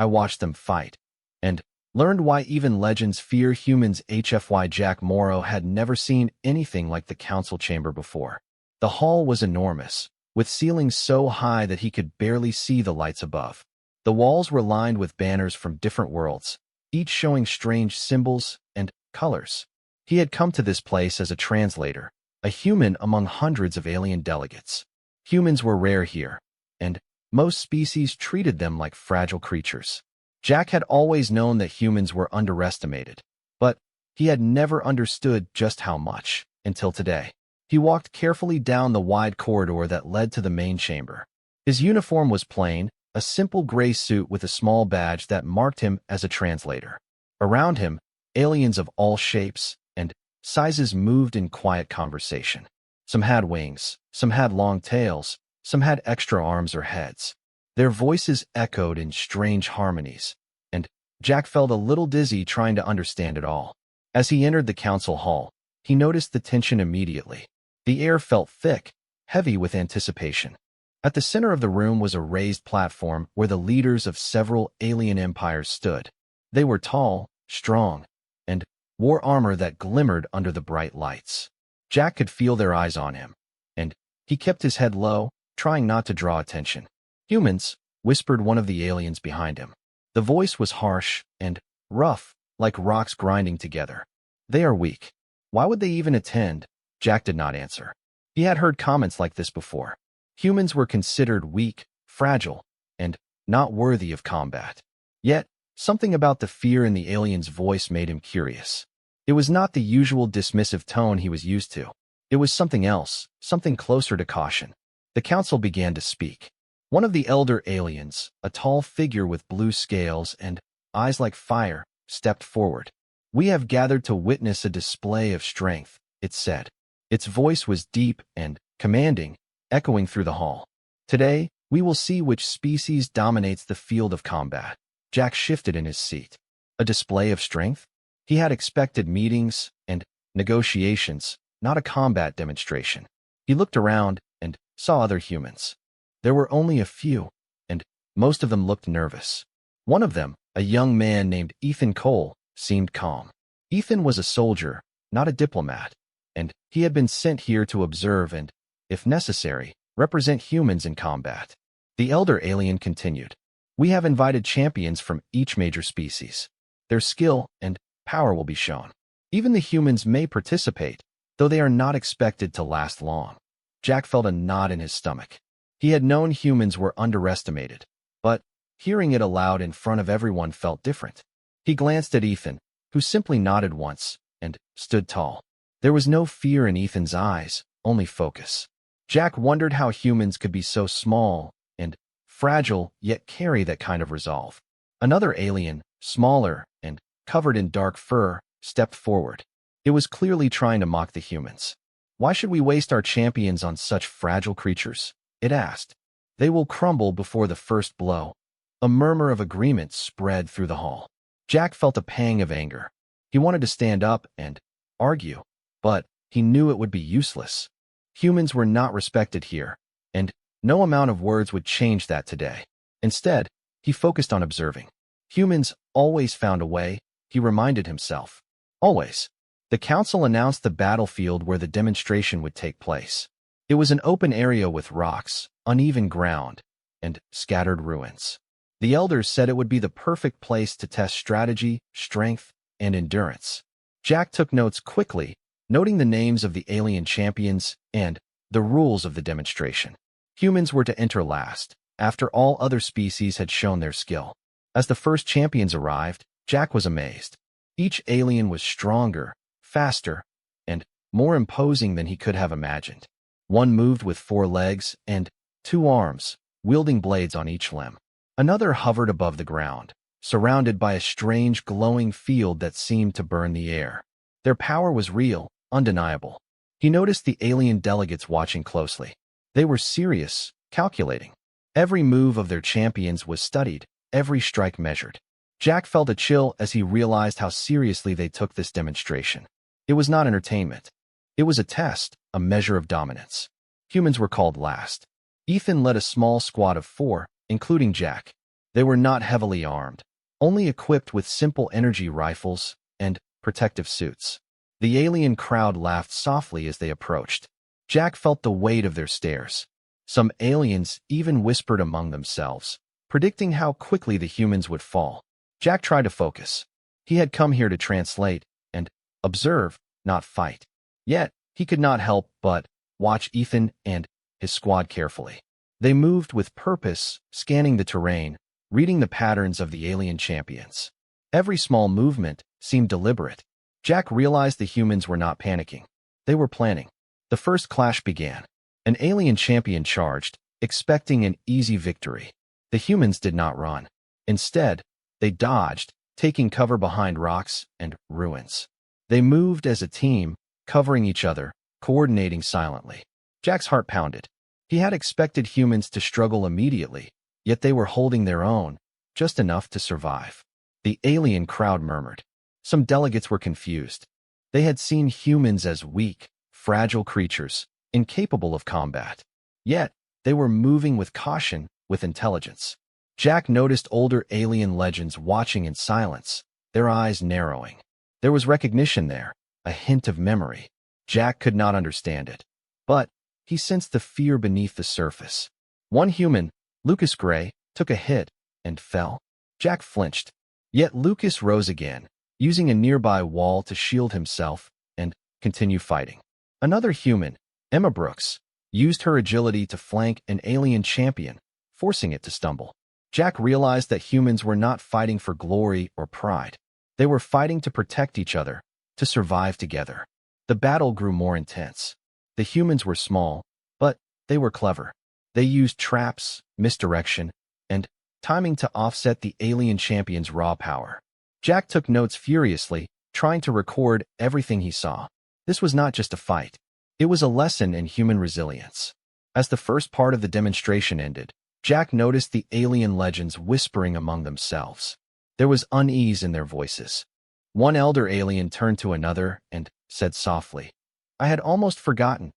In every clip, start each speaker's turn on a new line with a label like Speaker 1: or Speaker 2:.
Speaker 1: I watched them fight, and learned why even legends fear humans. HFY Jack Morrow had never seen anything like the council chamber before. The hall was enormous, with ceilings so high that he could barely see the lights above. The walls were lined with banners from different worlds, each showing strange symbols and colors. He had come to this place as a translator, a human among hundreds of alien delegates. Humans were rare here, and most species treated them like fragile creatures. Jack had always known that humans were underestimated, but he had never understood just how much, until today. He walked carefully down the wide corridor that led to the main chamber. His uniform was plain, a simple gray suit with a small badge that marked him as a translator. Around him, aliens of all shapes and sizes moved in quiet conversation. Some had wings, some had long tails, some had extra arms or heads. Their voices echoed in strange harmonies, and Jack felt a little dizzy trying to understand it all. As he entered the council hall, he noticed the tension immediately. The air felt thick, heavy with anticipation. At the center of the room was a raised platform where the leaders of several alien empires stood. They were tall, strong, and wore armor that glimmered under the bright lights. Jack could feel their eyes on him, and he kept his head low, trying not to draw attention. "Humans," whispered one of the aliens behind him. The voice was harsh and rough, like rocks grinding together. "They are weak. Why would they even attend?" Jack did not answer. He had heard comments like this before. Humans were considered weak, fragile, and not worthy of combat. Yet, something about the fear in the alien's voice made him curious. It was not the usual dismissive tone he was used to. It was something else, something closer to caution. The council began to speak. One of the elder aliens, a tall figure with blue scales and eyes like fire, stepped forward. "We have gathered to witness a display of strength," it said. Its voice was deep and commanding, echoing through the hall. "Today, we will see which species dominates the field of combat." Jack shifted in his seat. A display of strength? He had expected meetings and negotiations, not a combat demonstration. He looked around and saw other humans. There were only a few, and most of them looked nervous. One of them, a young man named Ethan Cole, seemed calm. Ethan was a soldier, not a diplomat, and he had been sent here to observe and, if necessary, represent humans in combat. The elder alien continued. "We have invited champions from each major species. Their skill and power will be shown. Even the humans may participate, though they are not expected to last long." Jack felt a knot in his stomach. He had known humans were underestimated, but hearing it aloud in front of everyone felt different. He glanced at Ethan, who simply nodded once and stood tall. There was no fear in Ethan's eyes, only focus. Jack wondered how humans could be so small and fragile yet carry that kind of resolve. Another alien, smaller and covered in dark fur, stepped forward. It was clearly trying to mock the humans. "Why should we waste our champions on such fragile creatures?" it asked. "They will crumble before the first blow." A murmur of agreement spread through the hall. Jack felt a pang of anger. He wanted to stand up and argue, but he knew it would be useless. Humans were not respected here, and no amount of words would change that today. Instead, he focused on observing. Humans always found a way, he reminded himself. Always. The council announced the battlefield where the demonstration would take place. It was an open area with rocks, uneven ground, and scattered ruins. The elders said it would be the perfect place to test strategy, strength, and endurance. Jack took notes quickly, noting the names of the alien champions and the rules of the demonstration. Humans were to enter last, after all other species had shown their skill. As the first champions arrived, Jack was amazed. Each alien was stronger, faster, and more imposing than he could have imagined. One moved with 4 legs and 2 arms, wielding blades on each limb. Another hovered above the ground, surrounded by a strange glowing field that seemed to burn the air. Their power was real, undeniable. He noticed the alien delegates watching closely. They were serious, calculating. Every move of their champions was studied, every strike measured. Jack felt a chill as he realized how seriously they took this demonstration. It was not entertainment. It was a test, a measure of dominance. Humans were called last. Ethan led a small squad of 4, including Jack. They were not heavily armed, only equipped with simple energy rifles and protective suits. The alien crowd laughed softly as they approached. Jack felt the weight of their stares. Some aliens even whispered among themselves, predicting how quickly the humans would fall. Jack tried to focus. He had come here to translate and observe, not fight. Yet, he could not help but watch Ethan and his squad carefully. They moved with purpose, scanning the terrain, reading the patterns of the alien champions. Every small movement seemed deliberate. Jack realized the humans were not panicking. They were planning. The first clash began. An alien champion charged, expecting an easy victory. The humans did not run. Instead, they dodged, taking cover behind rocks and ruins. They moved as a team, covering each other, coordinating silently. Jack's heart pounded. He had expected humans to struggle immediately, yet they were holding their own, just enough to survive. The alien crowd murmured. Some delegates were confused. They had seen humans as weak, fragile creatures, incapable of combat. Yet, they were moving with caution, with intelligence. Jack noticed older alien legends watching in silence, their eyes narrowing. There was recognition there, a hint of memory. Jack could not understand it, but he sensed the fear beneath the surface. One human, Lucas Gray, took a hit and fell. Jack flinched. Yet Lucas rose again, using a nearby wall to shield himself and continue fighting. Another human, Emma Brooks, used her agility to flank an alien champion, forcing it to stumble. Jack realized that humans were not fighting for glory or pride. They were fighting to protect each other, to survive together. The battle grew more intense. The humans were small, but they were clever. They used traps, misdirection, and timing to offset the alien champion's raw power. Jack took notes furiously, trying to record everything he saw. This was not just a fight. It was a lesson in human resilience. As the first part of the demonstration ended, Jack noticed the alien legends whispering among themselves. There was unease in their voices. One elder alien turned to another and said softly, "I had almost forgotten.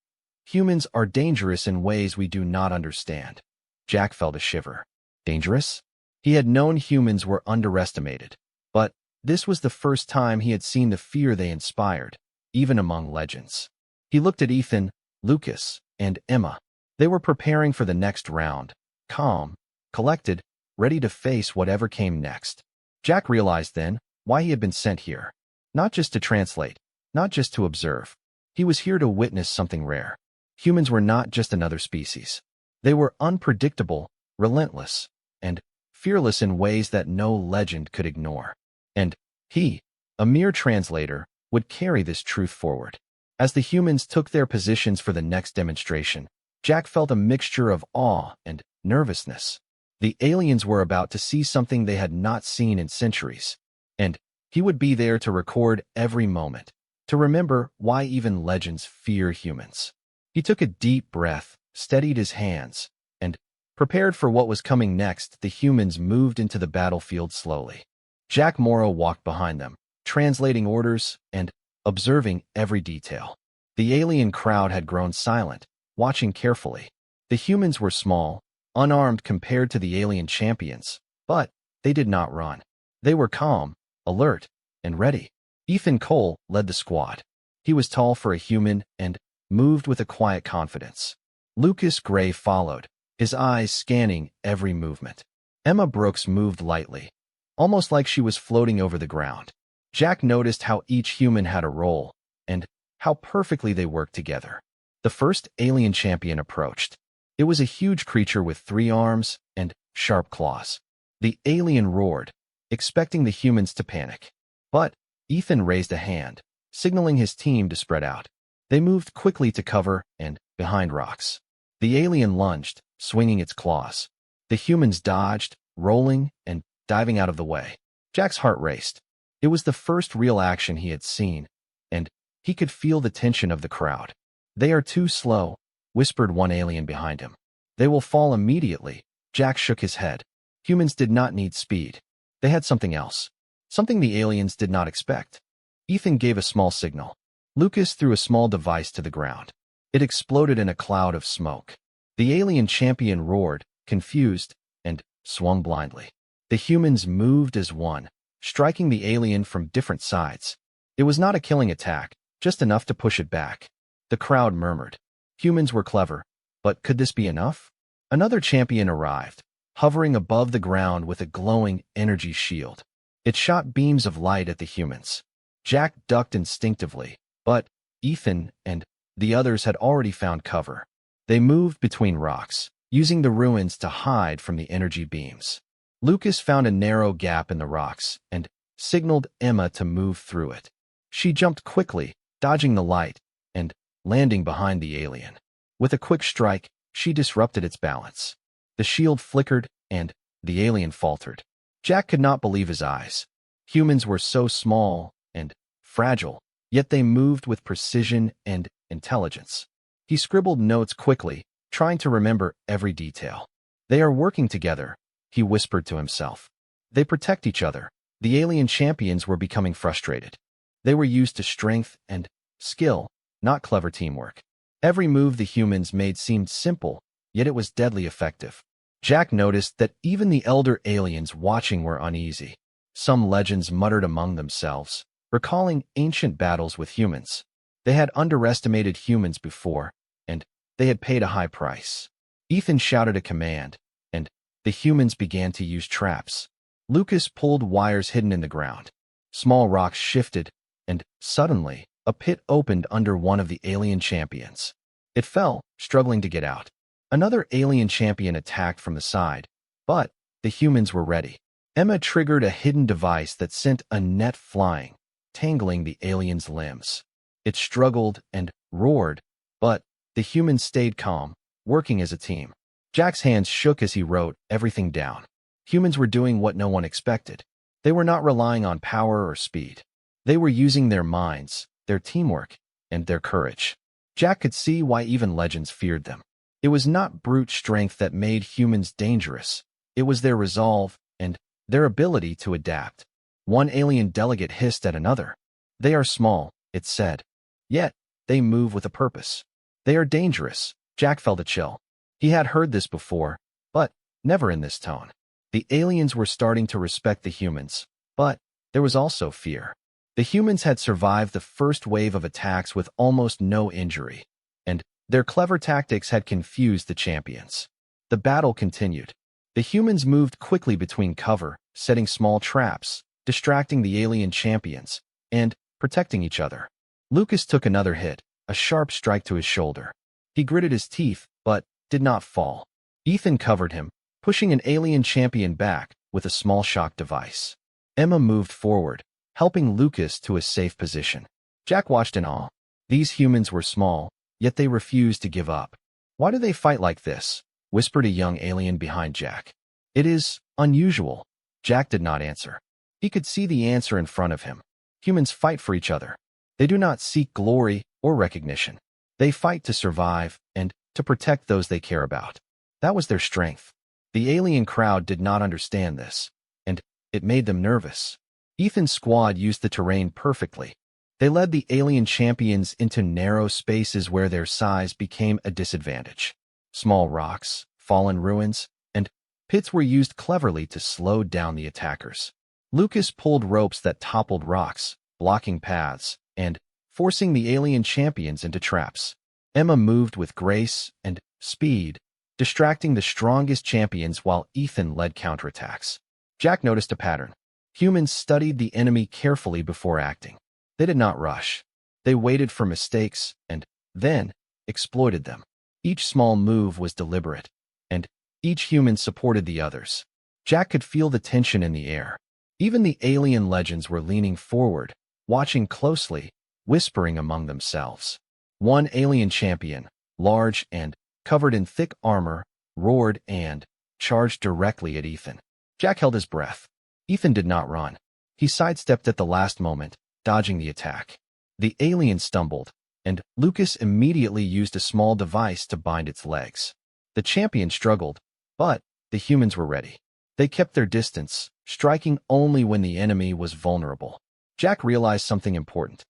Speaker 1: Humans are dangerous in ways we do not understand." Jack felt a shiver. Dangerous? He had known humans were underestimated, but this was the first time he had seen the fear they inspired, even among legends. He looked at Ethan, Lucas, and Emma. They were preparing for the next round, calm, collected, ready to face whatever came next. Jack realized then why he had been sent here. Not just to translate, not just to observe. He was here to witness something rare. Humans were not just another species. They were unpredictable, relentless, and fearless in ways that no legend could ignore. And he, a mere translator, would carry this truth forward. As the humans took their positions for the next demonstration, Jack felt a mixture of awe and nervousness. The aliens were about to see something they had not seen in centuries, and he would be there to record every moment, to remember why even legends fear humans. He took a deep breath, steadied his hands, and prepared for what was coming next. The humans moved into the battlefield slowly. Jack Morrow walked behind them, translating orders and observing every detail. The alien crowd had grown silent, watching carefully. The humans were small, unarmed compared to the alien champions, but they did not run. They were calm, alert, and ready. Ethan Cole led the squad. He was tall for a human and moved with a quiet confidence. Lucas Gray followed, his eyes scanning every movement. Emma Brooks moved lightly, almost like she was floating over the ground. Jack noticed how each human had a role, and how perfectly they worked together. The first alien champion approached. It was a huge creature with 3 arms and sharp claws. The alien roared, expecting the humans to panic. But Ethan raised a hand, signaling his team to spread out. They moved quickly to cover and behind rocks. The alien lunged, swinging its claws. The humans dodged, rolling and diving out of the way. Jack's heart raced. It was the first real action he had seen, and he could feel the tension of the crowd. "They are too slow," whispered one alien behind him. "They will fall immediately." Jack shook his head. Humans did not need speed. They had something else. Something the aliens did not expect. Ethan gave a small signal. Lucas threw a small device to the ground. It exploded in a cloud of smoke. The alien champion roared, confused, and swung blindly. The humans moved as one, striking the alien from different sides. It was not a killing attack, just enough to push it back. The crowd murmured. Humans were clever, but could this be enough? Another champion arrived, hovering above the ground with a glowing energy shield. It shot beams of light at the humans. Jack ducked instinctively, but Ethan and the others had already found cover. They moved between rocks, using the ruins to hide from the energy beams. Lucas found a narrow gap in the rocks and signaled Emma to move through it. She jumped quickly, dodging the light and landing behind the alien. With a quick strike, she disrupted its balance. The shield flickered and the alien faltered. Jack could not believe his eyes. Humans were so small and fragile, yet they moved with precision and intelligence. He scribbled notes quickly, trying to remember every detail. They are working together, he whispered to himself. They protect each other. The alien champions were becoming frustrated. They were used to strength and skill, not clever teamwork. Every move the humans made seemed simple, yet it was deadly effective. Jack noticed that even the elder aliens watching were uneasy. Some legends muttered among themselves, recalling ancient battles with humans. They had underestimated humans before, and they had paid a high price. Ethan shouted a command, and the humans began to use traps. Lucas pulled wires hidden in the ground. Small rocks shifted, and suddenly, a pit opened under one of the alien champions. It fell, struggling to get out. Another alien champion attacked from the side, but the humans were ready. Emma triggered a hidden device that sent a net flying, tangling the alien's limbs. It struggled and roared, but the humans stayed calm, working as a team. Jack's hands shook as he wrote everything down. Humans were doing what no one expected. They were not relying on power or speed. They were using their minds, their teamwork, and their courage. Jack could see why even legends feared them. It was not brute strength that made humans dangerous. It was their resolve and their ability to adapt. One alien delegate hissed at another. They are small, it said. Yet, they move with a purpose. They are dangerous. Jack felt a chill. He had heard this before, but never in this tone. The aliens were starting to respect the humans, but there was also fear. The humans had survived the first wave of attacks with almost no injury, and their clever tactics had confused the champions. The battle continued. The humans moved quickly between cover, setting small traps, distracting the alien champions, and protecting each other. Lucas took another hit, a sharp strike to his shoulder. He gritted his teeth, but did not fall. Ethan covered him, pushing an alien champion back with a small shock device. Emma moved forward, helping Lucas to a safe position. Jack watched in awe. These humans were small, yet they refused to give up. Why do they fight like this? Whispered a young alien behind Jack. It is unusual. Jack did not answer. He could see the answer in front of him. Humans fight for each other. They do not seek glory or recognition. They fight to survive and to protect those they care about. That was their strength. The alien crowd did not understand this, and it made them nervous. Ethan's squad used the terrain perfectly. They led the alien champions into narrow spaces where their size became a disadvantage. Small rocks, fallen ruins, and pits were used cleverly to slow down the attackers. Lucas pulled ropes that toppled rocks, blocking paths, and forcing the alien champions into traps. Emma moved with grace and speed, distracting the strongest champions while Ethan led counterattacks. Jack noticed a pattern. Humans studied the enemy carefully before acting. They did not rush. They waited for mistakes and then exploited them. Each small move was deliberate, and each human supported the others. Jack could feel the tension in the air. Even the alien legends were leaning forward, watching closely, whispering among themselves. One alien champion, large and covered in thick armor, roared and charged directly at Ethan. Jack held his breath. Ethan did not run. He sidestepped at the last moment, dodging the attack. The alien stumbled, and Lucas immediately used a small device to bind its legs. The champion struggled, but the humans were ready. They kept their distance, striking only when the enemy was vulnerable. Jack realized something important.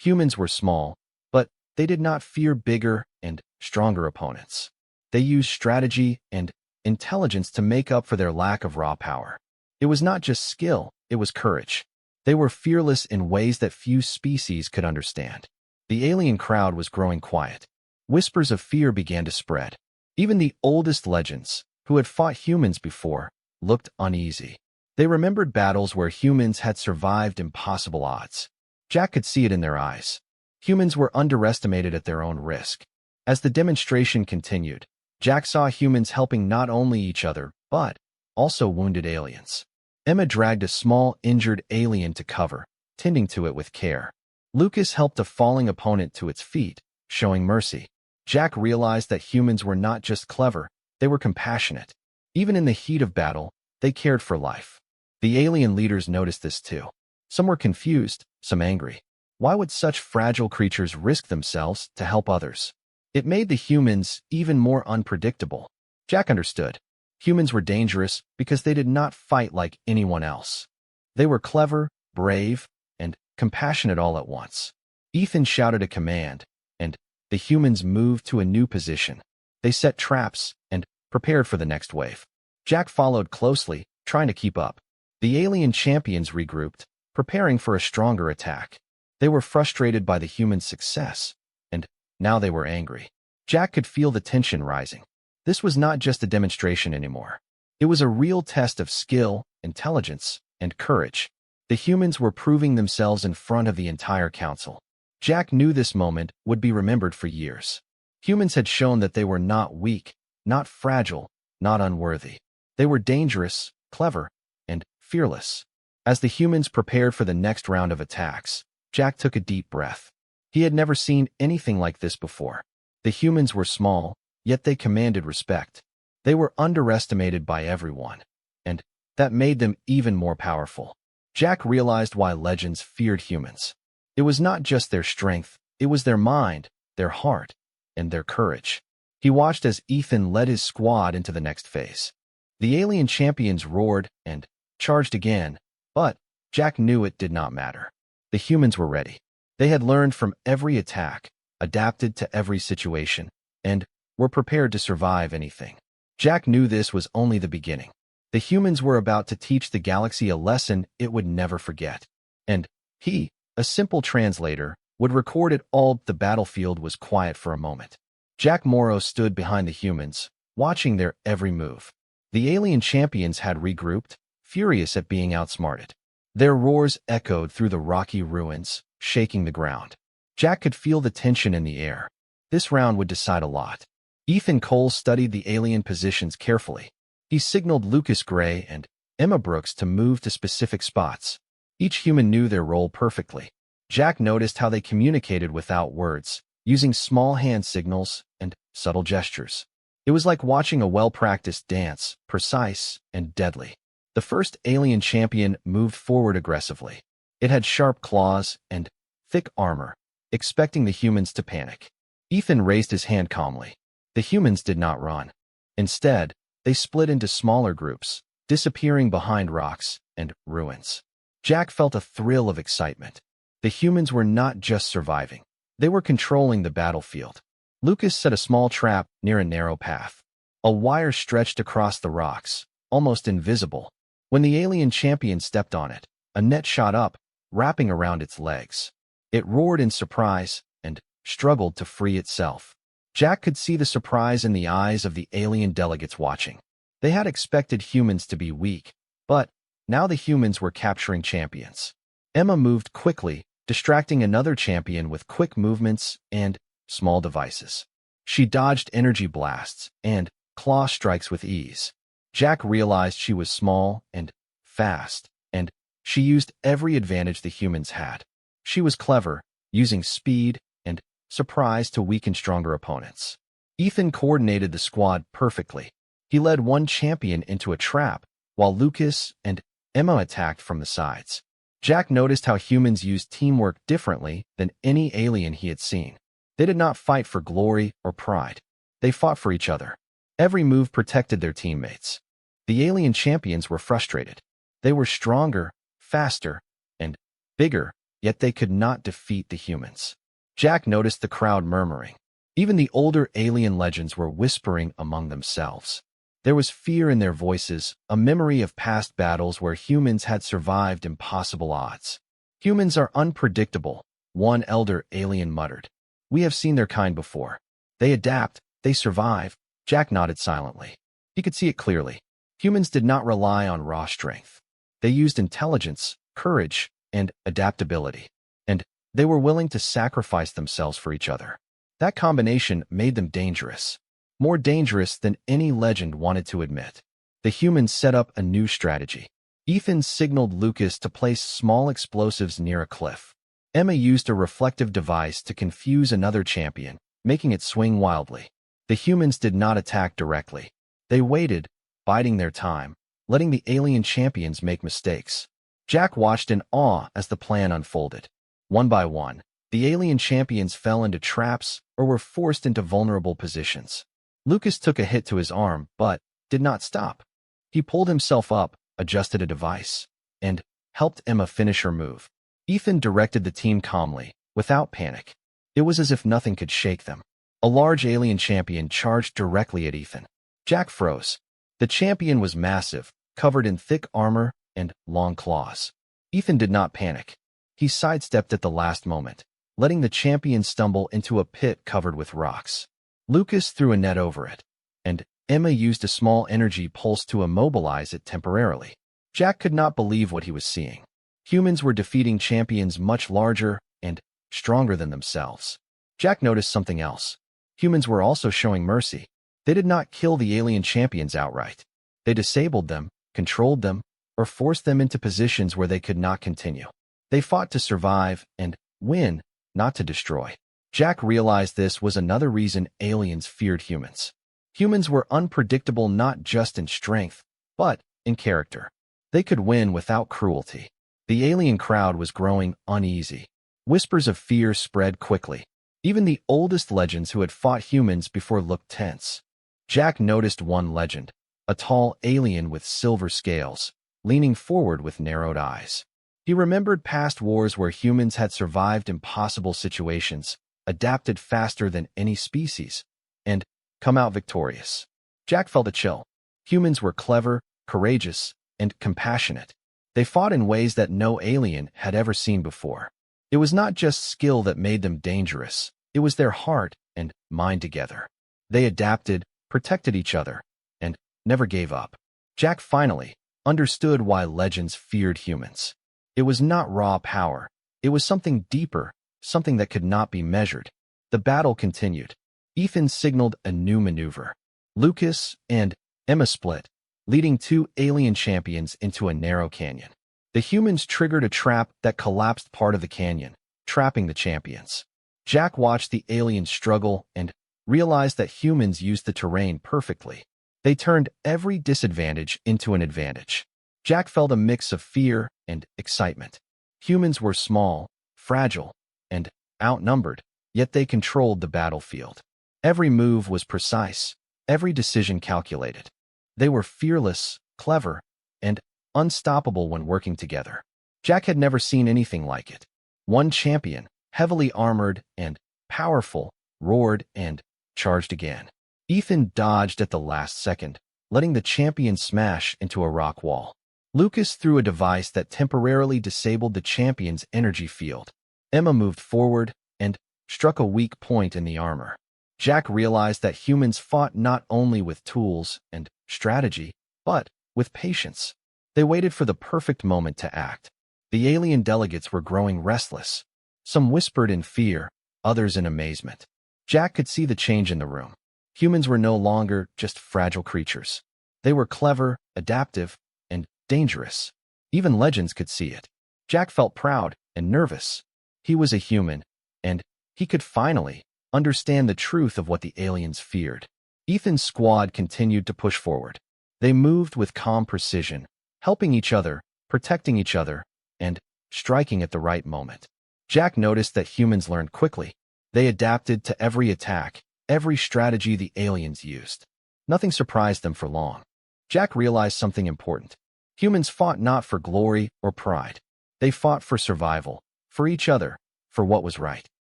Speaker 1: Humans were small, but they did not fear bigger and stronger opponents. They used strategy and intelligence to make up for their lack of raw power. It was not just skill, it was courage. They were fearless in ways that few species could understand. The alien crowd was growing quiet. Whispers of fear began to spread. Even the oldest legends, who had fought humans before, looked uneasy. They remembered battles where humans had survived impossible odds. Jack could see it in their eyes. Humans were underestimated at their own risk. As the demonstration continued, Jack saw humans helping not only each other, but also wounded aliens. Emma dragged a small, injured alien to cover, tending to it with care. Lucas helped a falling opponent to its feet, showing mercy. Jack realized that humans were not just clever, they were compassionate. Even in the heat of battle, they cared for life. The alien leaders noticed this too. Some were confused, some angry. Why would such fragile creatures risk themselves to help others? It made the humans even more unpredictable. Jack understood. Humans were dangerous because they did not fight like anyone else. They were clever, brave, and compassionate all at once. Ethan shouted a command, and the humans moved to a new position. They set traps and prepared for the next wave. Jack followed closely, trying to keep up. The alien champions regrouped, preparing for a stronger attack. They were frustrated by the humans' success, and now they were angry. Jack could feel the tension rising. This was not just a demonstration anymore. It was a real test of skill, intelligence, and courage. The humans were proving themselves in front of the entire council. Jack knew this moment would be remembered for years. Humans had shown that they were not weak, not fragile, not unworthy. They were dangerous, clever, and fearless. As the humans prepared for the next round of attacks, Jack took a deep breath. He had never seen anything like this before. The humans were small, yet they commanded respect. They were underestimated by everyone, and that made them even more powerful. Jack realized why legends feared humans. It was not just their strength, it was their mind, their heart, and their courage. He watched as Ethan led his squad into the next phase. The alien champions roared and charged again, but Jack knew it did not matter. The humans were ready. They had learned from every attack, adapted to every situation, and were prepared to survive anything. Jack knew this was only the beginning. The humans were about to teach the galaxy a lesson it would never forget. And he, a simple translator, would record it all. The battlefield was quiet for a moment. Jack Morrow stood behind the humans, watching their every move. The alien champions had regrouped, furious at being outsmarted. Their roars echoed through the rocky ruins, shaking the ground. Jack could feel the tension in the air. This round would decide a lot. Ethan Cole studied the alien positions carefully. He signaled Lucas Gray and Emma Brooks to move to specific spots. Each human knew their role perfectly. Jack noticed how they communicated without words, using small hand signals and subtle gestures. It was like watching a well-practiced dance, precise and deadly. The first alien champion moved forward aggressively. It had sharp claws and thick armor, expecting the humans to panic. Ethan raised his hand calmly. The humans did not run. Instead, they split into smaller groups, disappearing behind rocks and ruins. Jack felt a thrill of excitement. The humans were not just surviving. They were controlling the battlefield. Lucas set a small trap near a narrow path. A wire stretched across the rocks, almost invisible. When the alien champion stepped on it, a net shot up, wrapping around its legs. It roared in surprise and struggled to free itself. Jack could see the surprise in the eyes of the alien delegates watching. They had expected humans to be weak, but now the humans were capturing champions. Emma moved quickly, distracting another champion with quick movements and small devices. She dodged energy blasts and claw strikes with ease. Jack realized she was small and fast, and she used every advantage the humans had. She was clever, using speed and surprise to weaken stronger opponents. Ethan coordinated the squad perfectly. He led one champion into a trap, while Lucas and Emma attacked from the sides. Jack noticed how humans used teamwork differently than any alien he had seen. They did not fight for glory or pride. They fought for each other. Every move protected their teammates. The alien champions were frustrated. They were stronger, faster, and bigger, yet they could not defeat the humans. Jack noticed the crowd murmuring. Even the older alien legends were whispering among themselves. There was fear in their voices, a memory of past battles where humans had survived impossible odds. Humans are unpredictable, one elder alien muttered. We have seen their kind before. They adapt, they survive. Jack nodded silently. He could see it clearly. Humans did not rely on raw strength. They used intelligence, courage, and adaptability. And they were willing to sacrifice themselves for each other. That combination made them dangerous. More dangerous than any legend wanted to admit. The humans set up a new strategy. Ethan signaled Lucas to place small explosives near a cliff. Emma used a reflective device to confuse another champion, making it swing wildly. The humans did not attack directly. They waited, biding their time, letting the alien champions make mistakes. Jack watched in awe as the plan unfolded. One by one, the alien champions fell into traps or were forced into vulnerable positions. Lucas took a hit to his arm, but did not stop. He pulled himself up, adjusted a device, and helped Emma finish her move. Ethan directed the team calmly, without panic. It was as if nothing could shake them. A large alien champion charged directly at Ethan. Jack froze. The champion was massive, covered in thick armor and long claws. Ethan did not panic. He sidestepped at the last moment, letting the champion stumble into a pit covered with rocks. Lucas threw a net over it, and Emma used a small energy pulse to immobilize it temporarily. Jack could not believe what he was seeing. Humans were defeating champions much larger and stronger than themselves. Jack noticed something else. Humans were also showing mercy. They did not kill the alien champions outright. They disabled them, controlled them, or forced them into positions where they could not continue. They fought to survive and win, not to destroy. Jack realized this was another reason aliens feared humans. Humans were unpredictable not just in strength, but in character. They could win without cruelty. The alien crowd was growing uneasy. Whispers of fear spread quickly. Even the oldest legends who had fought humans before looked tense. Jack noticed one legend, a tall alien with silver scales, leaning forward with narrowed eyes. He remembered past wars where humans had survived impossible situations, adapted faster than any species, and come out victorious. Jack felt a chill. Humans were clever, courageous, and compassionate. They fought in ways that no alien had ever seen before. It was not just skill that made them dangerous, it was their heart and mind together. They adapted, protected each other, and never gave up. Jack finally understood why legends feared humans. It was not raw power. It was something deeper, something that could not be measured. The battle continued. Ethan signaled a new maneuver. Lucas and Emma split, leading two alien champions into a narrow canyon. The humans triggered a trap that collapsed part of the canyon, trapping the champions. Jack watched the aliens struggle and realized that humans used the terrain perfectly. They turned every disadvantage into an advantage. Jack felt a mix of fear and excitement. Humans were small, fragile, and outnumbered, yet they controlled the battlefield. Every move was precise, every decision calculated. They were fearless, clever, and unstoppable when working together. Jack had never seen anything like it. One champion, heavily armored and powerful, roared and charged again. Ethan dodged at the last second, letting the champion smash into a rock wall. Lucas threw a device that temporarily disabled the champion's energy field. Emma moved forward and struck a weak point in the armor. Jack realized that humans fought not only with tools and strategy, but with patience. They waited for the perfect moment to act. The alien delegates were growing restless. Some whispered in fear, others in amazement. Jack could see the change in the room. Humans were no longer just fragile creatures. They were clever, adaptive, and dangerous. Even legends could see it. Jack felt proud and nervous. He was a human, and he could finally understand the truth of what the aliens feared. Ethan's squad continued to push forward. They moved with calm precision, helping each other, protecting each other, and striking at the right moment. Jack noticed that humans learned quickly. They adapted to every attack, every strategy the aliens used. Nothing surprised them for long. Jack realized something important. Humans fought not for glory or pride. They fought for survival, for each other, for what was right.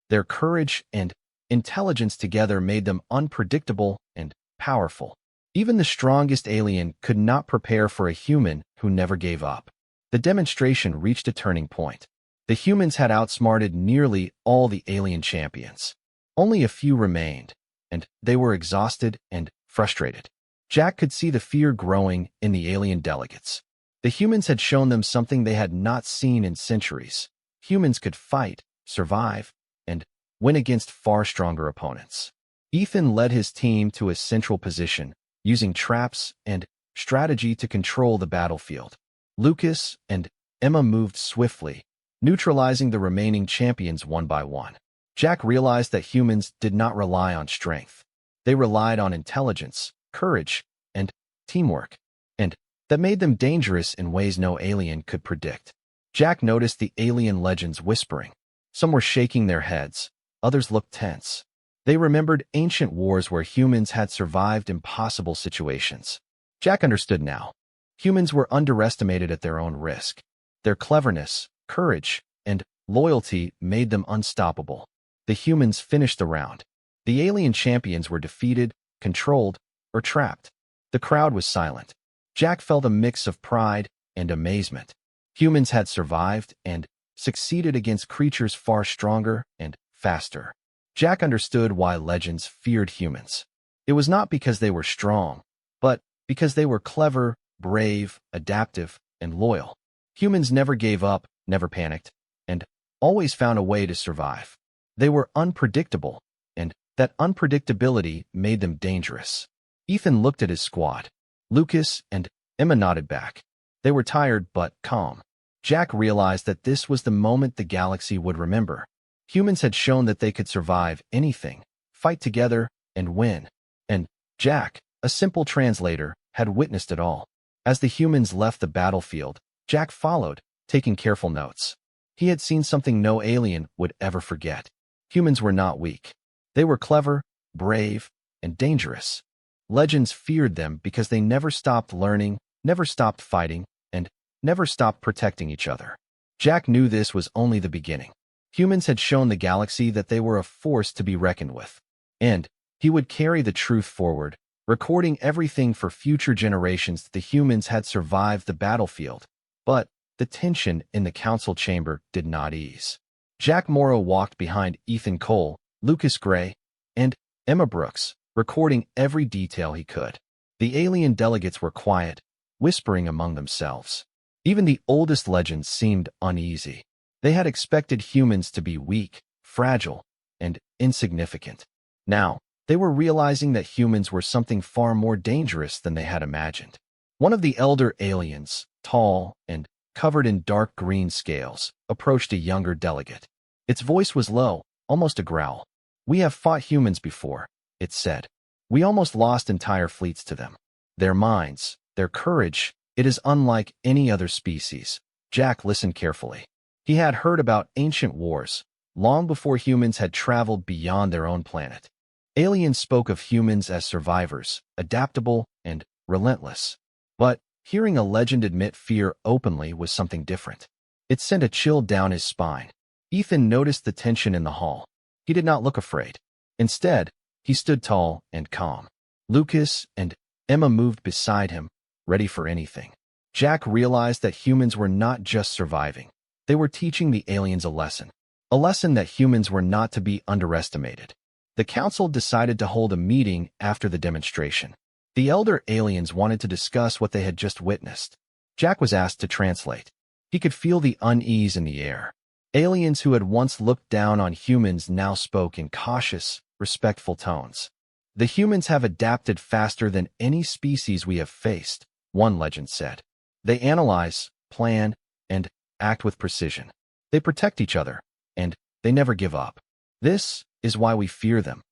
Speaker 1: Their courage and intelligence together made them unpredictable and powerful. Even the strongest alien could not prepare for a human who never gave up. The demonstration reached a turning point. The humans had outsmarted nearly all the alien champions. Only a few remained, and they were exhausted and frustrated. Jack could see the fear growing in the alien delegates. The humans had shown them something they had not seen in centuries. Humans could fight, survive, and win against far stronger opponents. Ethan led his team to a central position, using traps and strategy to control the battlefield. Lucas and Emma moved swiftly, neutralizing the remaining champions one by one. Jack realized that humans did not rely on strength. They relied on intelligence, courage, and teamwork, and that made them dangerous in ways no alien could predict. Jack noticed the alien legends whispering. Some were shaking their heads, others looked tense. They remembered ancient wars where humans had survived impossible situations. Jack understood now. Humans were underestimated at their own risk. Their cleverness, courage, and loyalty made them unstoppable. The humans finished the round. The alien champions were defeated, controlled, or trapped. The crowd was silent. Jack felt a mix of pride and amazement. Humans had survived and succeeded against creatures far stronger and faster. Jack understood why legends feared humans. It was not because they were strong, but because they were clever, brave, adaptive, and loyal. Humans never gave up, never panicked, and always found a way to survive. They were unpredictable, and that unpredictability made them dangerous. Ethan looked at his squad. Lucas and Emma nodded back. They were tired but calm. Jack realized that this was the moment the galaxy would remember. Humans had shown that they could survive anything, fight together, and win. And Jack, a simple translator, had witnessed it all. As the humans left the battlefield, Jack followed, taking careful notes. He had seen something no alien would ever forget. Humans were not weak. They were clever, brave, and dangerous. Legends feared them because they never stopped learning, never stopped fighting, and never stopped protecting each other. Jack knew this was only the beginning. Humans had shown the galaxy that they were a force to be reckoned with. And he would carry the truth forward, recording everything for future generations that the humans had survived the battlefield. But the tension in the council chamber did not ease. Jack Morrow walked behind Ethan Cole, Lucas Gray, and Emma Brooks, recording every detail he could. The alien delegates were quiet, whispering among themselves. Even the oldest legends seemed uneasy. They had expected humans to be weak, fragile, and insignificant. Now, they were realizing that humans were something far more dangerous than they had imagined. One of the elder aliens, tall and covered in dark green scales, approached a younger delegate. Its voice was low, almost a growl. "We have fought humans before," it said. "We almost lost entire fleets to them. Their minds, their courage, it is unlike any other species." Jack listened carefully. He had heard about ancient wars, long before humans had traveled beyond their own planet. Aliens spoke of humans as survivors, adaptable, and relentless. But hearing a legend admit fear openly was something different. It sent a chill down his spine. Ethan noticed the tension in the hall. He did not look afraid. Instead, he stood tall and calm. Lucas and Emma moved beside him, ready for anything. Jack realized that humans were not just surviving. They were teaching the aliens a lesson that humans were not to be underestimated. The council decided to hold a meeting after the demonstration. The elder aliens wanted to discuss what they had just witnessed. Jack was asked to translate. He could feel the unease in the air. Aliens who had once looked down on humans now spoke in cautious, respectful tones. "The humans have adapted faster than any species we have faced," one legend said. "They analyze, plan, and act with precision. They protect each other, and they never give up. This is why we fear them."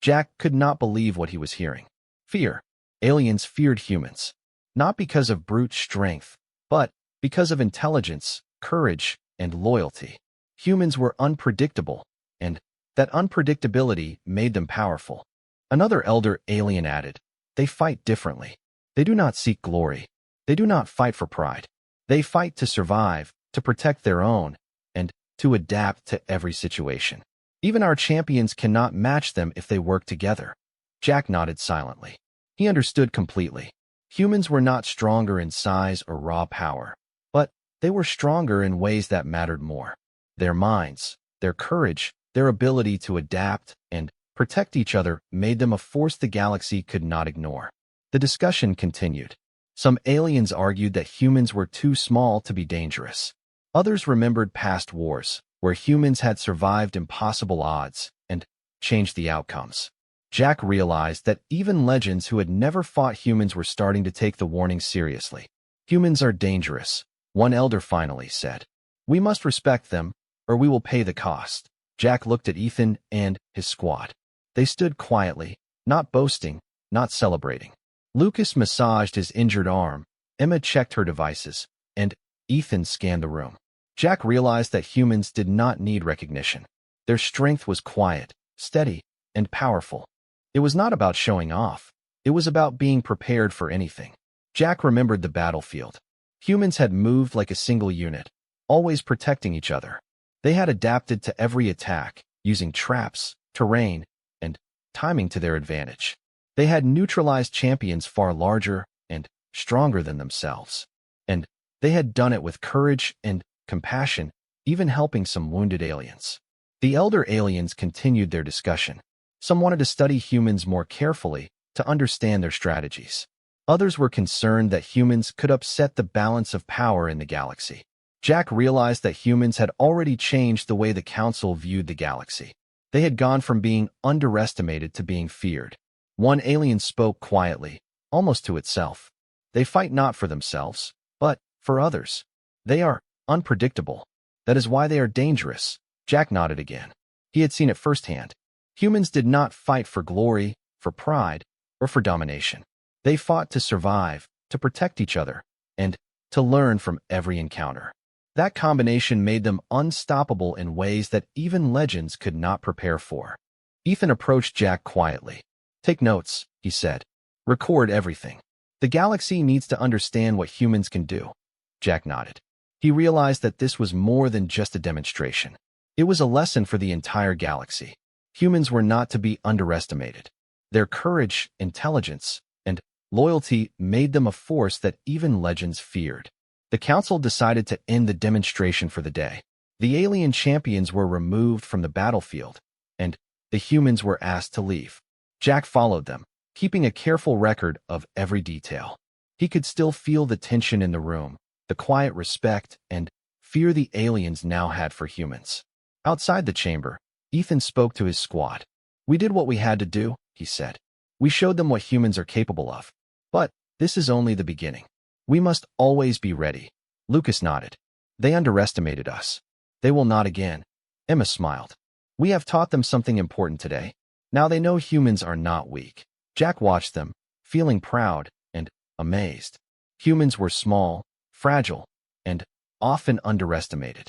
Speaker 1: Jack could not believe what he was hearing. Fear. Aliens feared humans. Not because of brute strength, but because of intelligence, courage, and loyalty. Humans were unpredictable, and that unpredictability made them powerful. Another elder alien added, "They fight differently. They do not seek glory. They do not fight for pride. They fight to survive, to protect their own, and to adapt to every situation. Even our champions cannot match them if they work together." Jack nodded silently. He understood completely. Humans were not stronger in size or raw power, but they were stronger in ways that mattered more. Their minds, their courage, their ability to adapt and protect each other made them a force the galaxy could not ignore. The discussion continued. Some aliens argued that humans were too small to be dangerous. Others remembered past wars, where humans had survived impossible odds and changed the outcomes. Jack realized that even legends who had never fought humans were starting to take the warning seriously. Humans are dangerous, one elder finally said. We must respect them, or we will pay the cost. Jack looked at Ethan and his squad. They stood quietly, not boasting, not celebrating. Lucas massaged his injured arm, Emma checked her devices, and Ethan scanned the room. Jack realized that humans did not need recognition. Their strength was quiet, steady, and powerful. It was not about showing off. It was about being prepared for anything. Jack remembered the battlefield. Humans had moved like a single unit, always protecting each other. They had adapted to every attack, using traps, terrain, and timing to their advantage. They had neutralized champions far larger and stronger than themselves. And they had done it with courage and compassion, even helping some wounded aliens. The elder aliens continued their discussion. Some wanted to study humans more carefully to understand their strategies. Others were concerned that humans could upset the balance of power in the galaxy. Jack realized that humans had already changed the way the Council viewed the galaxy. They had gone from being underestimated to being feared. One alien spoke quietly, almost to itself. They fight not for themselves, but for others. They are unpredictable. That is why they are dangerous. Jack nodded again. He had seen it firsthand. Humans did not fight for glory, for pride, or for domination. They fought to survive, to protect each other, and to learn from every encounter. That combination made them unstoppable in ways that even legends could not prepare for. Ethan approached Jack quietly. Take notes, he said. Record everything. The galaxy needs to understand what humans can do. Jack nodded. He realized that this was more than just a demonstration. It was a lesson for the entire galaxy. Humans were not to be underestimated. Their courage, intelligence, and loyalty made them a force that even legends feared. The Council decided to end the demonstration for the day. The alien champions were removed from the battlefield, and the humans were asked to leave. Jack followed them, keeping a careful record of every detail. He could still feel the tension in the room, the quiet respect and fear the aliens now had for humans. Outside the chamber, Ethan spoke to his squad. We did what we had to do, he said. We showed them what humans are capable of. But this is only the beginning. We must always be ready. Lucas nodded. They underestimated us. They will not again. Emma smiled. We have taught them something important today. Now they know humans are not weak. Jack watched them, feeling proud and amazed. Humans were small, fragile, and often underestimated.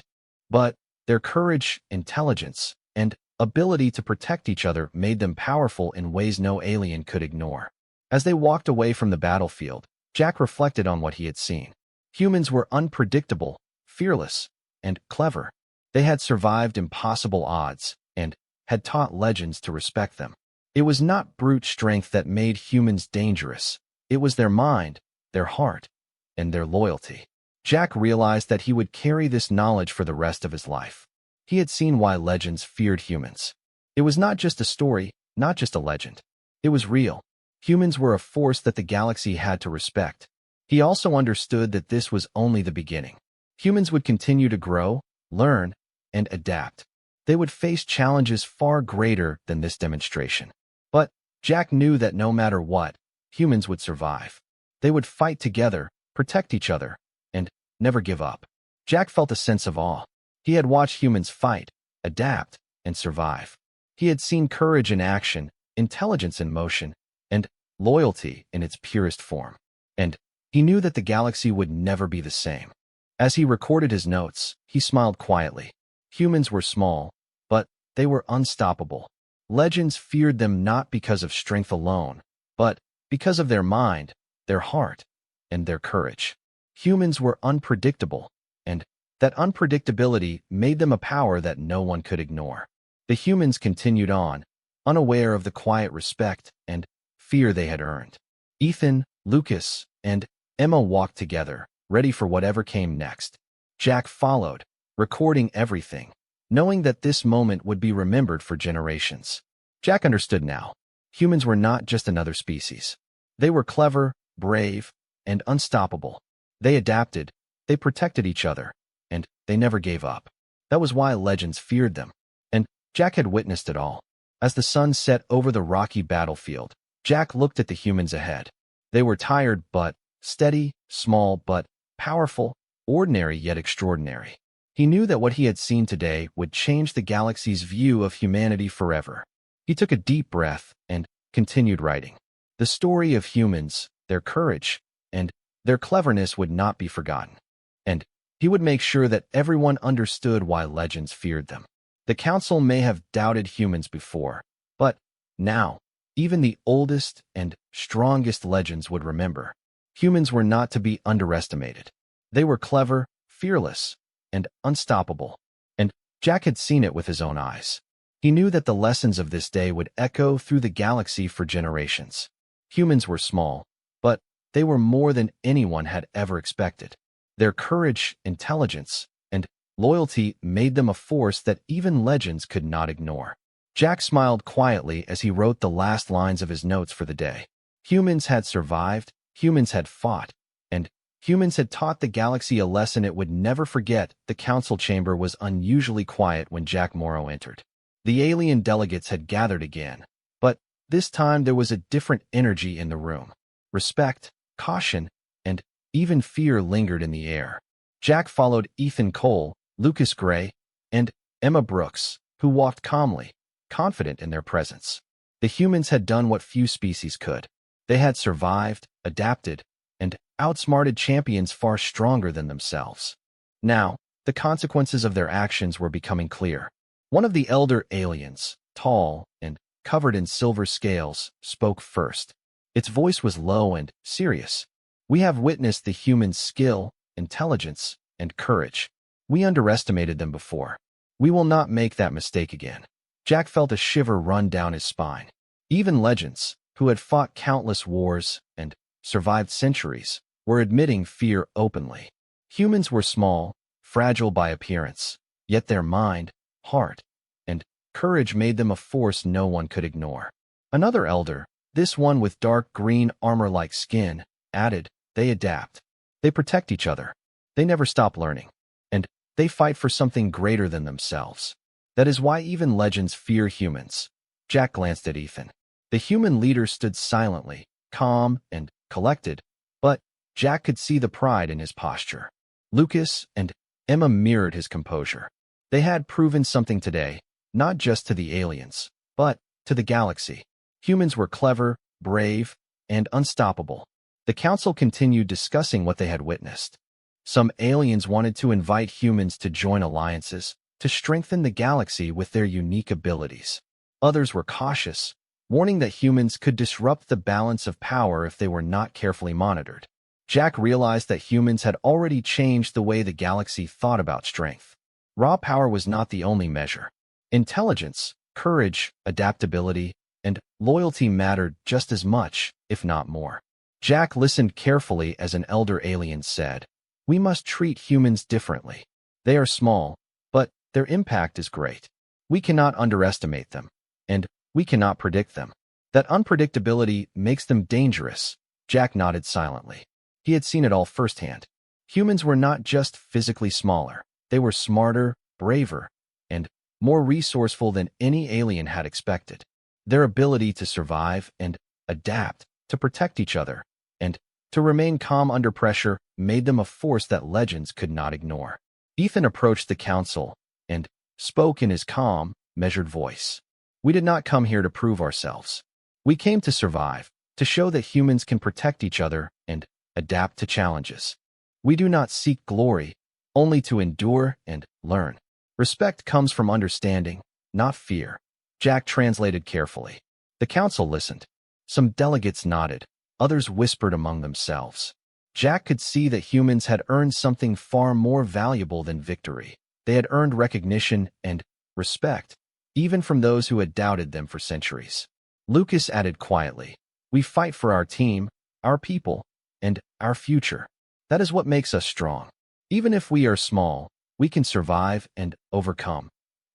Speaker 1: But their courage, intelligence, and ability to protect each other made them powerful in ways no alien could ignore. As they walked away from the battlefield, Jack reflected on what he had seen. Humans were unpredictable, fearless, and clever. They had survived impossible odds and had taught legends to respect them. It was not brute strength that made humans dangerous. It was their mind, their heart, and their loyalty. Jack realized that he would carry this knowledge for the rest of his life. He had seen why legends feared humans. It was not just a story, not just a legend. It was real. Humans were a force that the galaxy had to respect. He also understood that this was only the beginning. Humans would continue to grow, learn, and adapt. They would face challenges far greater than this demonstration. But Jack knew that no matter what, humans would survive. They would fight together, protect each other, and never give up. Jack felt a sense of awe. He had watched humans fight, adapt, and survive. He had seen courage in action, intelligence in motion, and loyalty in its purest form. And he knew that the galaxy would never be the same. As he recorded his notes, he smiled quietly. Humans were small, but they were unstoppable. Legends feared them not because of strength alone, but because of their mind, their heart, and their courage. Humans were unpredictable, and that unpredictability made them a power that no one could ignore. The humans continued on, unaware of the quiet respect and fear they had earned. Ethan, Lucas, and Emma walked together, ready for whatever came next. Jack followed, recording everything, knowing that this moment would be remembered for generations. Jack understood now. Humans were not just another species. They were clever, brave, and unstoppable. They adapted, they protected each other, and they never gave up. That was why legends feared them. And Jack had witnessed it all. As the sun set over the rocky battlefield, Jack looked at the humans ahead. They were tired but steady, small but powerful, ordinary yet extraordinary. He knew that what he had seen today would change the galaxy's view of humanity forever. He took a deep breath and continued writing. The story of humans, their courage, and their cleverness would not be forgotten. And he would make sure that everyone understood why legends feared them. The council may have doubted humans before, but now, even the oldest and strongest legends would remember. Humans were not to be underestimated. They were clever, fearless, and unstoppable. And Jack had seen it with his own eyes. He knew that the lessons of this day would echo through the galaxy for generations. Humans were small, but they were more than anyone had ever expected. Their courage, intelligence, and loyalty made them a force that even legends could not ignore. Jack smiled quietly as he wrote the last lines of his notes for the day. Humans had survived, humans had fought, and humans had taught the galaxy a lesson it would never forget. The council chamber was unusually quiet when Jack Morrow entered. The alien delegates had gathered again, but this time there was a different energy in the room. Respect, caution, and even fear lingered in the air. Jack followed Ethan Cole, Lucas Gray, and Emma Brooks, who walked calmly, confident in their presence. The humans had done what few species could. They had survived, adapted, and outsmarted champions far stronger than themselves. Now, the consequences of their actions were becoming clear. One of the elder aliens, tall and covered in silver scales, spoke first. Its voice was low and serious. We have witnessed the humans' skill, intelligence, and courage. We underestimated them before. We will not make that mistake again. Jack felt a shiver run down his spine. Even legends, who had fought countless wars and survived centuries, were admitting fear openly. Humans were small, fragile by appearance, yet their mind, heart, and courage made them a force no one could ignore. Another elder, this one with dark green armor-like skin, added, "They adapt. They protect each other. They never stop learning. And they fight for something greater than themselves. That is why even legends fear humans." Jack glanced at Ethan. The human leader stood silently, calm and collected, but Jack could see the pride in his posture. Lucas and Emma mirrored his composure. They had proven something today, not just to the aliens, but to the galaxy. Humans were clever, brave, and unstoppable. The council continued discussing what they had witnessed. Some aliens wanted to invite humans to join alliances, to strengthen the galaxy with their unique abilities. Others were cautious, warning that humans could disrupt the balance of power if they were not carefully monitored. Jack realized that humans had already changed the way the galaxy thought about strength. Raw power was not the only measure. Intelligence, courage, adaptability, and loyalty mattered just as much, if not more. Jack listened carefully as an elder alien said, "We must treat humans differently. They are small, but their impact is great. We cannot underestimate them, and we cannot predict them. That unpredictability makes them dangerous." Jack nodded silently. He had seen it all firsthand. Humans were not just physically smaller. They were smarter, braver, and more resourceful than any alien had expected. Their ability to survive and adapt, to protect each other, and to remain calm under pressure made them a force that legends could not ignore. Ethan approached the council and spoke in his calm, measured voice. "We did not come here to prove ourselves. We came to survive, to show that humans can protect each other and adapt to challenges. We do not seek glory, only to endure and learn. Respect comes from understanding, not fear." Jack translated carefully. The council listened. Some delegates nodded, others whispered among themselves. Jack could see that humans had earned something far more valuable than victory. They had earned recognition and respect, even from those who had doubted them for centuries. Lucas added quietly, "We fight for our team, our people, and our future. That is what makes us strong. Even if we are small, we can survive and overcome.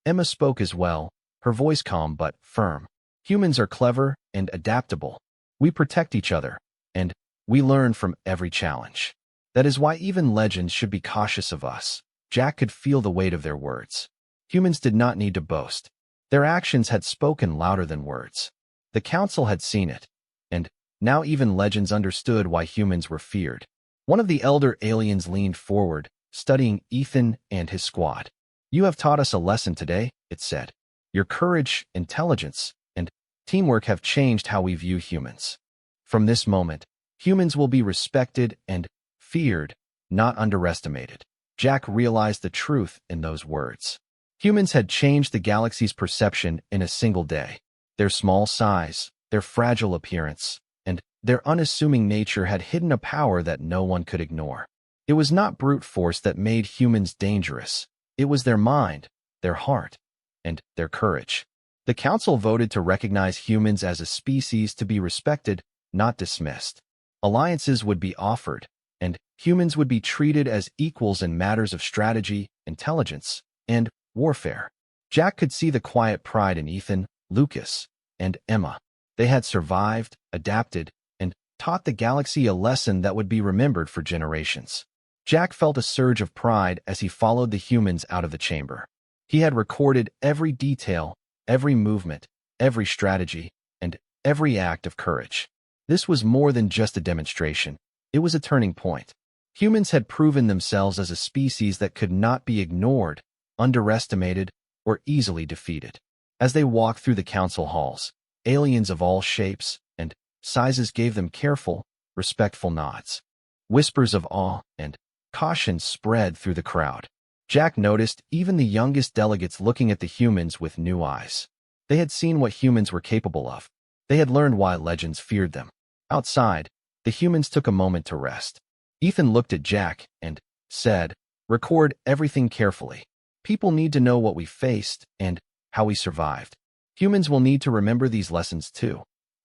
Speaker 1: Emma spoke as well, her voice calm but firm. Humans are clever and adaptable. We protect each other, and we learn from every challenge. That is why even legends should be cautious of us. Jack could feel the weight of their words. Humans did not need to boast. Their actions had spoken louder than words. The council had seen it, and now even legends understood why humans were feared. One of the elder aliens leaned forward, studying Ethan and his squad. "You have taught us a lesson today," it said. "Your courage, intelligence, and teamwork have changed how we view humans. From this moment, humans will be respected and feared, not underestimated." Jack realized the truth in those words. Humans had changed the galaxy's perception in a single day. Their small size, their fragile appearance, and their unassuming nature had hidden a power that no one could ignore. It was not brute force that made humans dangerous. It was their mind, their heart, and their courage. The council voted to recognize humans as a species to be respected, not dismissed. Alliances would be offered, and humans would be treated as equals in matters of strategy, intelligence, and warfare. Jack could see the quiet pride in Ethan, Lucas, and Emma. They had survived, adapted, and taught the galaxy a lesson that would be remembered for generations. Jack felt a surge of pride as he followed the humans out of the chamber. He had recorded every detail, every movement, every strategy, and every act of courage. This was more than just a demonstration. It was a turning point. Humans had proven themselves as a species that could not be ignored, underestimated, or easily defeated. As they walked through the council halls, aliens of all shapes and sizes gave them careful, respectful nods. Whispers of awe and caution spread through the crowd. Jack noticed even the youngest delegates looking at the humans with new eyes. They had seen what humans were capable of. They had learned why legends feared them. Outside, the humans took a moment to rest. Ethan looked at Jack and said, "Record everything carefully. People need to know what we faced and how we survived. Humans will need to remember these lessons too."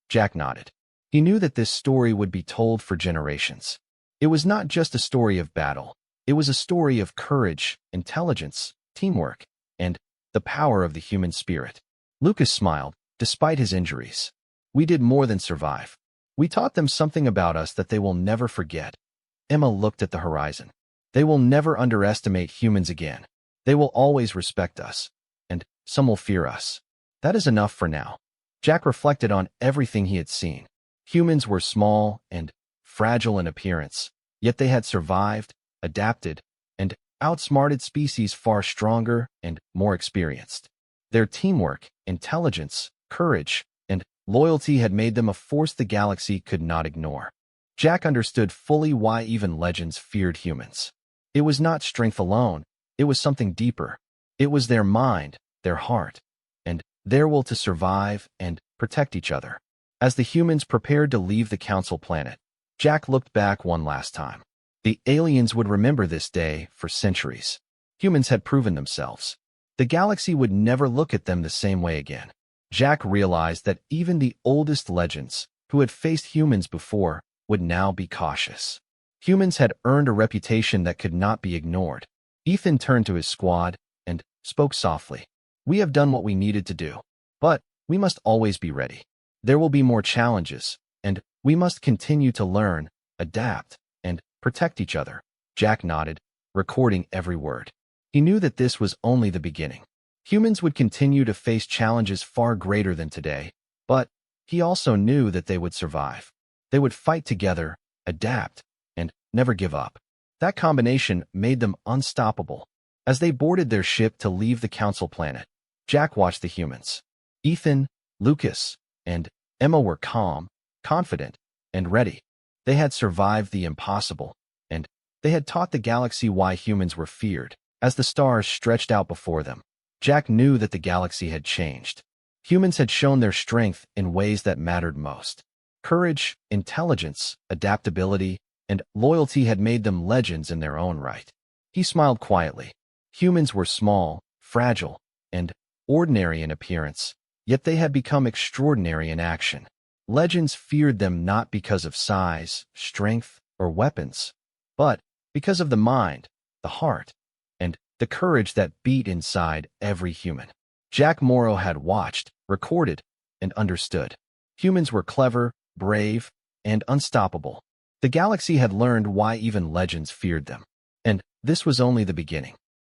Speaker 1: Jack nodded. He knew that this story would be told for generations. It was not just a story of battle. It was a story of courage, intelligence, teamwork, and the power of the human spirit. Lucas smiled, despite his injuries. "We did more than survive. We taught them something about us that they will never forget." Emma looked at the horizon. "They will never underestimate humans again. They will always respect us, and some will fear us. That is enough for now." Jack reflected on everything he had seen. Humans were small and fragile in appearance, yet they had survived, adapted, and outsmarted species far stronger and more experienced. Their teamwork, intelligence, courage, and loyalty had made them a force the galaxy could not ignore. Jack understood fully why even legends feared humans. It was not strength alone, it was something deeper. It was their mind, their heart, and their will to survive and protect each other. As the humans prepared to leave the council planet, Jack looked back one last time. The aliens would remember this day for centuries. Humans had proven themselves. The galaxy would never look at them the same way again. Jack realized that even the oldest legends, who had faced humans before, would now be cautious. Humans had earned a reputation that could not be ignored. Ethan turned to his squad and spoke softly. "We have done what we needed to do, but we must always be ready. There will be more challenges, and we must continue to learn, adapt, and protect each other." Jack nodded, recording every word. He knew that this was only the beginning. Humans would continue to face challenges far greater than today, but he also knew that they would survive. They would fight together, adapt, and never give up. That combination made them unstoppable. As they boarded their ship to leave the council planet, Jack watched the humans. Ethan, Lucas, and Emma were calm, confident, and ready. They had survived the impossible, and they had taught the galaxy why humans were feared. As the stars stretched out before them, Jack knew that the galaxy had changed. Humans had shown their strength in ways that mattered most. Courage, intelligence, adaptability, and loyalty had made them legends in their own right. He smiled quietly. Humans were small, fragile, and ordinary in appearance, yet they had become extraordinary in action. legends feared them not because of size, strength, or weapons, but because of the mind, the heart, and the courage that beat inside every human. Jack Morrow had watched, recorded, and understood. Humans were clever, brave, and unstoppable. The galaxy had learned why even legends feared them. And this was only the beginning.